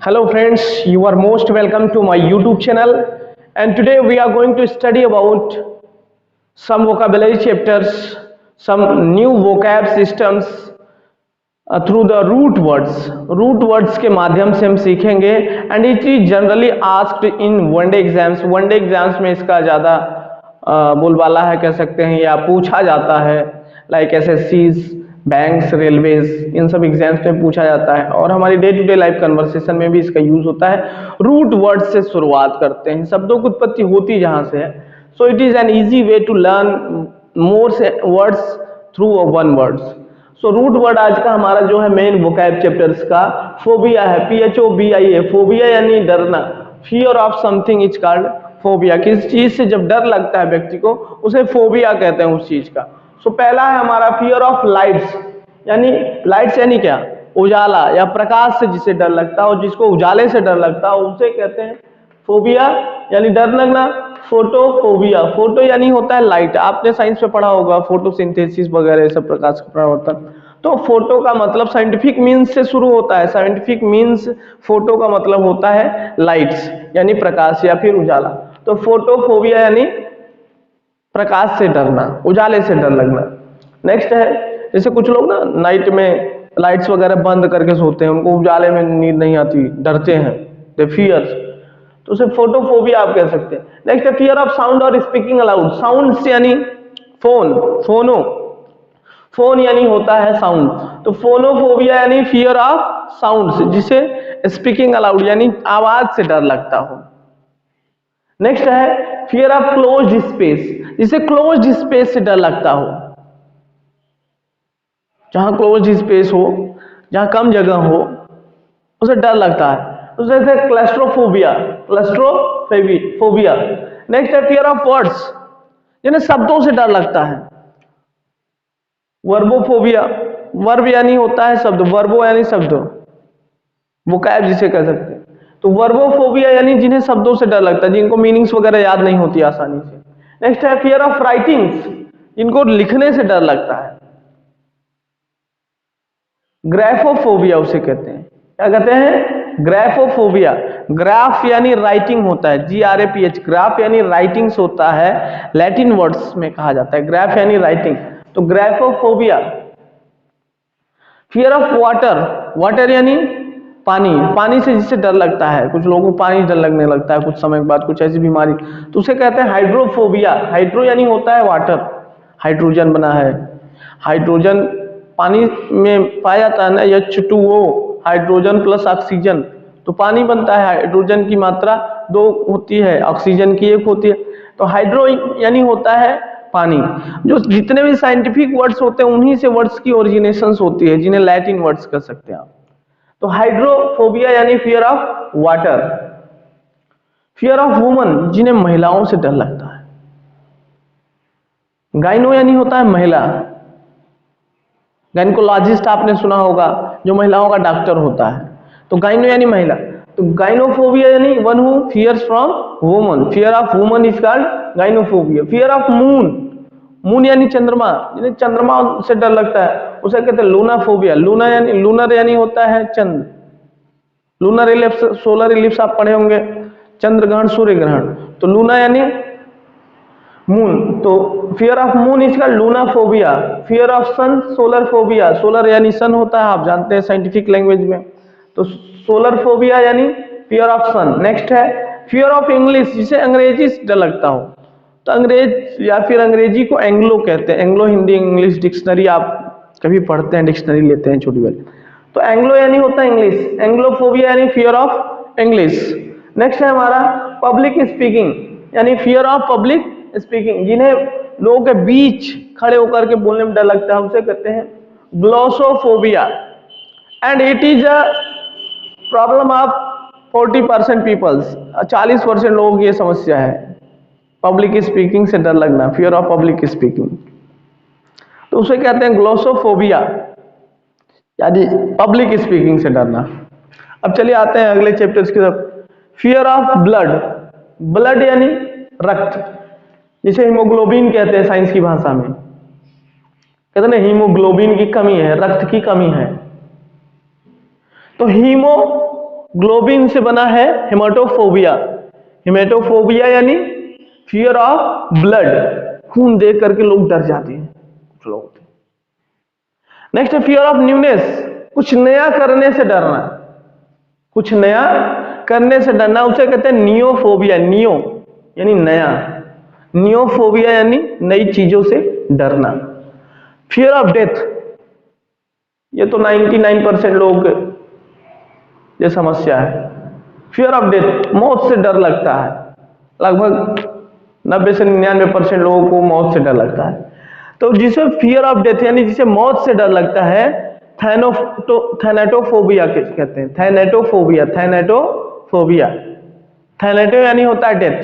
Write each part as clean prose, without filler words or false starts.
Hello friends, you are most welcome to my YouTube channel, and today we are going to study about some vocabulary chapters, some new vocab systems through the root words. Root words के माध्यम से हम सीखेंगे and it is generally asked in one day exams. One day exams में इसका ज़्यादा बोलबाला है कह सकते हैं या पूछा जाता है, लाइक SSCs, बैंक्स, रेलवेज, इन सब एग्जाम्स में पूछा जाता है और हमारी day to day life conversation में भी इसका यूज होता है। रूट वर्ड से शुरुआत करते हैं, शब्दों की उत्पत्ति होती जहां से है। So it is an easy way to learn more words through one words. So root word आज का हमारा जो है मेन वोकैब चैप्टर्स का फोबिया है, PHOBIA। फोबिया यानी डरना, fear of something is called phobia. किस चीज से जब डर लगता है व्यक्ति को उसे फोबिया कहते हैं उस चीज का। सो पहला है हमारा फियर ऑफ लाइट्स, यानी लाइट्स यानी क्या, उजाला या प्रकाश से जिसे डर लगता हो, जिसको उजाले से डर लगता हो उसे कहते हैं फोबिया यानी डर लगना। फोटोफोबिया, फोटो यानी होता है लाइट, आपने साइंस में पढ़ा होगा फोटोसिंथेसिस वगैरह सब प्रकाश का प्रवर्तन। तो फोटो का मतलब साइंटिफिक मीन्स से शुरू होता है, साइंटिफिक मीन्स फोटो का मतलब होता है लाइट्स यानी प्रकाश या फिर उजाला। तो फोटोफोबिया यानी प्रकाश से डरना, उजाले से डर लगना। नेक्स्ट है, जैसे कुछ लोग ना नाइट में लाइट्स वगैरह बंद करके सोते हैं, उनको उजाले में नींद नहीं आती, डरते हैं, दे फियर, तो उसे फोटोफोबिया आप कह सकते हैं। नेक्स्ट है फियर ऑफ साउंड और स्पीकिंग अलाउड। साउंड यानी फोन, फोनो, फोन यानी होता है साउंड, तो फोनोफोबिया यानी फियर ऑफ साउंड, जिसे स्पीकिंग अलाउड यानी आवाज से डर लगता हो। नेक्स्ट है फियर ऑफ क्लोज्ड स्पेस, जिसे क्लोज्ड स्पेस से डर लगता हो, जहां क्लोज्ड स्पेस हो, जहां कम जगह हो, उसे डर लगता है, उसे क्लस्ट्रोफोबिया, क्लस्ट्रोफोबिया। नेक्स्ट है फियर ऑफ वर्ड्स, जिन्हें शब्दों से डर लगता है, वर्बोफोबिया। वर्ब यानी होता है शब्द, वर्बो यानी शब्द, वोकैब जिसे कह सकते हैं। तो वर्बोफोबिया यानी जिन्हें शब्दों से डर लगता है, जिनको मीनिंग्स वगैरह याद नहीं होती आसानी से। नेक्स्ट है फियर ऑफ राइटिंग्स, जिनको लिखने से डर लगता है, ग्राफोफोबिया उसे कहते हैं। क्या कहते हैं? ग्राफोफोबिया। ग्राफ यानी राइटिंग होता है, GRAPH, ग्राफ यानी राइटिंग्स होता है, लैटिन वर्ड्स में कहा जाता है, ग्राफ यानी राइटिंग, तो ग्राफोफोबिया। फियर ऑफ वाटर, वाटर यानी पानी, पानी से जिसे डर लगता है, कुछ लोगों को पानी डर लगने लगता है कुछ समय के बाद, कुछ ऐसी बीमारी, तो उसे कहते हैं हाइड्रोफोबिया। हाइड्रो यानी होता है वाटर, हाइड्रोजन बना है, हाइड्रोजन पानी में पाया जाता है ना, H2O, हाइड्रोजन प्लस ऑक्सीजन, तो पानी बनता है। हाइड्रोजन की मात्रा 2 होती है, ऑक्सीजन की 1 होती है, तो हाइड्रो यानी होता है पानी। जो जितने भी साइंटिफिक वर्ड्स होते हैं उन्हीं से वर्ड्स की ओरिजिनेशन होती है, जिन्हें लैटिन वर्ड्स कह सकते हैं आप। तो हाइड्रोफोबिया यानी fear of water. Fear of woman, जिन्हें महिलाओं से डर लगता है, गाइनो यानी होता है महिला, गाइनकोलॉजिस्ट आपने सुना होगा, जो महिलाओं का डॉक्टर होता है, तो गाइनो यानी महिला। तो गाइनोफोबिया यानी one who fears from woman, fear of woman is called gynophobia. Fear of moon, moon यानी चंद्रमा, जिन्हें चंद्रमा से डर लगता है उसे कहते हैं लूनाफोबिया। लूनर यानी होता है चंद्र, लूनर इलिप्स, सोलर इलिप्स आप पढ़े होंगे, चंद्र ग्रहण, सूर्य ग्रहण, तो लूना यानी मून, तो फियर ऑफ मून इसका lunaphobia. Fear of sun, solar phobia, solar यानी सन होता है, आप जानते हैं साइंटिफिक लैंग्वेज में, तो सोलर फोबिया यानी फियर ऑफ सन। नेक्स्ट है फियर ऑफ इंग्लिश, जिसे अंग्रेजी से डर लगता हो, तो अंग्रेज या फिर अंग्रेजी को एंग्लो कहते हैं, एंग्लो हिंदी इंग्लिश डिक्शनरी आप कभी पढ़ते हैं, डिक्शनरी लेते हैं छोटी वाली, तो एंग्लो यानी होता है इंग्लिश, एंग्लोफोबिया यानी फियर ऑफ इंग्लिश। नेक्स्ट है हमारा पब्लिक स्पीकिंग, यानी फियर ऑफ पब्लिक स्पीकिंग, जिन्हें लोगों के बीच खड़े होकर के बोलने में डर लगता है उसे कहते हैं glossophobia. And it is a problem of 40% peoples, 40% लोगों की ये समस्या है, पब्लिक स्पीकिंग से डर लगना, फियर ऑफ पब्लिक स्पीकिंग, तो उसे कहते हैं ग्लोसोफोबिया, यानी पब्लिक स्पीकिंग से डरना। अब चलिए आते हैं अगले चैप्टर्स की तरफ। फियर ऑफ ब्लड, ब्लड यानी रक्त, जिसे हीमोग्लोबिन कहते हैं साइंस की भाषा में, कहते हैं हीमोग्लोबिन की कमी है, रक्त की कमी है, तो हीमो ग्लोबिन से बना है हेमाटोफोबिया। हेमाटोफोबिया यानी फियर ऑफ ब्लड, खून देख करके लोग डर जाते हैं कुछ लोग। नेक्स्ट है फियर ऑफ न्यूनेस, कुछ नया करने से डरना, कुछ नया करने से डरना, उसे कहते हैं नियोफोबिया। नियो यानी नया, नियोफोबिया यानी नई चीजों से डरना। फियर ऑफ डेथ, ये तो 99% लोग ये समस्या है। फियर ऑफ डेथ, मौत से डर लगता है, लगभग 90 से 99% लोगों को मौत से डर लगता है। तो जिसे फियर ऑफ डेथ यानी जिसे मौत से डर लगता है, थैनेटोफोबिया कहते हैं। थैनेटोफोबिया, थैनेटोफोबिया, थैनेटो यानी होता है डेथ।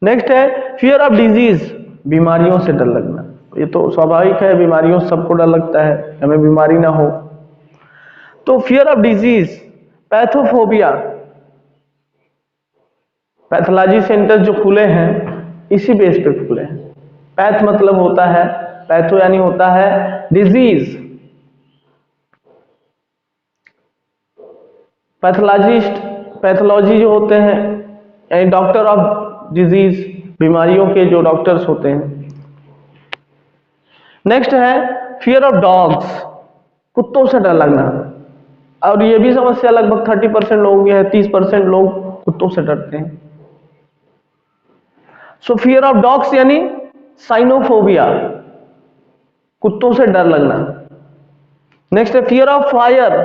नेक्स्ट है फियर ऑफ डिजीज, बीमारियों से डर लगना। ये तो स्वाभाविक है, बीमारियों से सबको डर लगता है, हमें बीमारी ना हो। तो fear of disease. Pathophobia, pathology centre जो खुले हैं इसी बेस पे खुले हैं। पैथ मतलब होता है, पैथो यानी होता है डिजीज। पैथोलॉजिस्ट, पैथोलॉजी जो होते हैं यानी डॉक्टर ऑफ डिजीज, बीमारियों के जो डॉक्टर्स होते हैं। नेक्स्ट है फियर ऑफ डॉग्स, कुत्तों से डर लगना। और ये भी समस्या लगभग 30% लोगों की है, 30% लोग कुत्तों से डरते हैं। सो फियर ऑफ डॉग्स यानी साइनोफोबिया, कुत्तों से डर लगना। नेक्स्ट है फियर ऑफ फायर,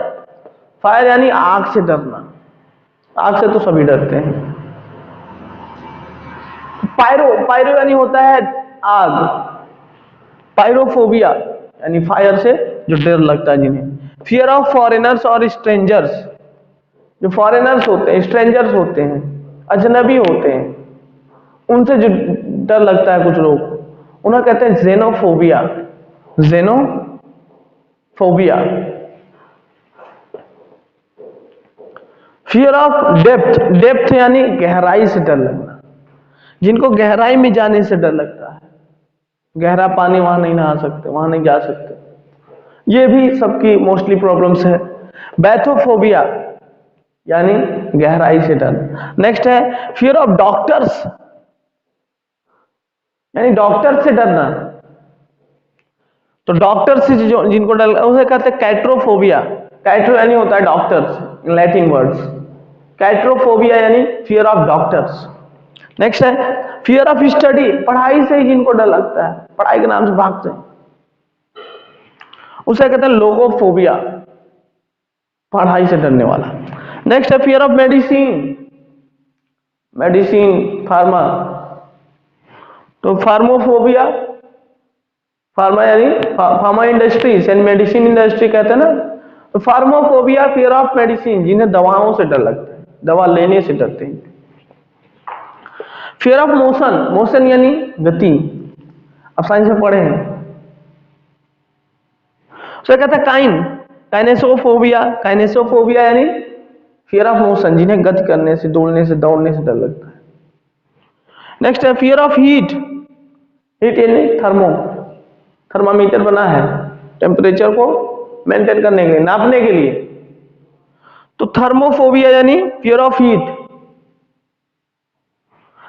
फायर यानी आग से डरना, आग से तो सभी डरते हैं। पायरो, पायरो यानी होता है आग, पायरोफोबिया यानी फायर से जो डर लगता है जिन्हें। फियर ऑफ फॉरेनर्स और स्ट्रेंजर्स, जो फॉरेनर्स होते हैं, स्ट्रेंजर्स होते हैं, अजनबी होते हैं, उनसे जो डर लगता है कुछ लोग, उन्हें कहते हैं xenophobia. Xenophobia. Fear of depth, depth यानी गहराई से डर लगना, जिनको गहराई में जाने से डर लगता है, गहरा पानी वहां नहीं नहा सकते, वहां नहीं जा सकते, ये भी सबकी मोस्टली प्रॉब्लम्स है। बैथोफोबिया यानी गहराई से डर। नेक्स्ट है फियर ऑफ डॉक्टर्स, यानी डॉक्टर से डरना। तो डॉक्टर से जो जिनको डर उसे कहते हैं कैट्रोफोबिया। कैट्रो यानी होता है डॉक्टर्स, लैटिन वर्ड्स। कैट्रोफोबिया यानी फियर ऑफ डॉक्टर्स। नेक्स्ट है फियर ऑफ स्टडी, पढ़ाई से ही जिनको डर लगता है, पढ़ाई के नाम से भागते हैं, उसे कहते हैं लोगोफोबिया, पढ़ाई से डरने वाला। नेक्स्ट है fear of medicine, medicine, pharma, तो फार्मोफोबिया, फार्मा यानी pharma industries and medicine industry कहते हैं ना, तो फार्मोफोबिया फियर ऑफ मेडिसिन, जिन्हें दवाओं से डर लगता है, दवा लेने से डरते हैं। फियर ऑफ मोशन, मोशन यानी गति, अब साइंस में पढ़े हैं, उसे कहते हैं काइनेसोफोबिया। काइनेसोफोबिया यानी फियर ऑफ मोशन, जिन्हें गति करने से, दौड़ने से, दौड़ने से डर लगता है। नेक्स्ट है फियर ऑफ हीट, हीट यानी थर्मामीटर बना है टेम्परेचर को मेंटेन करने के लिए, नापने के लिए, तो थर्मोफोबिया यानी फियर ऑफ हीट।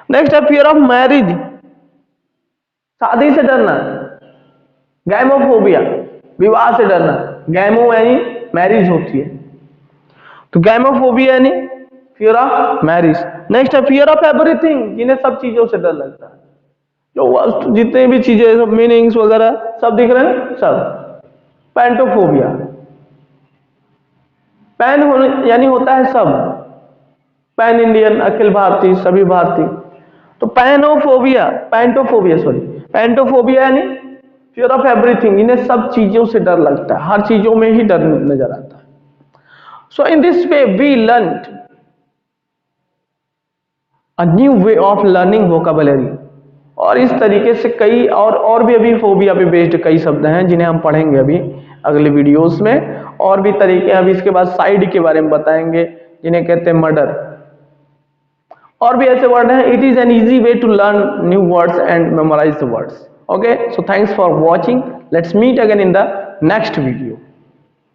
नेक्स्ट है फियर ऑफ मैरिज, शादी से डरना। गैमोफोबिया, विवाह से डरना, गैमो यानी मैरिज होती है, तो गैमोफोबिया यानी फियर ऑफ मैरिज। नेक्स्ट है फियर ऑफ एवरीथिंग, जिन्हें सब चीजों से डर लगता है, जो जितने भी चीजें, सब मीनिंग्स वगैरह सब दिख रहे हैं सब। पैंटोफोबिया, पैन यानी होता है सब, पैन इंडियन, अखिल भारतीय, सभी भारतीय, तो पैनोफोबिया, पैंटोफोबिया सॉरी, पैंटोफोबिया यानी फियर ऑफ एवरीथिंग, इन्हें सब चीजों से डर लगता है, हर चीजों में ही डर नजर आता है। So in this way we learn a new way of learning vocabulary, और इस तरीके से कई और भी अभी फोबिया पे बेस्ड कई शब्द हैं जिन्हें हम पढ़ेंगे अभी अगले वीडियोस में, और भी तरीके हैं। अभी इसके बाद साइड के बारे में बताएंगे जिन्हें कहते हैं मर्डर, और भी ऐसे वर्ड हैं। It is an easy way to learn new words and memorise the words. Okay, so thanks for watching, let's meet again in the next video.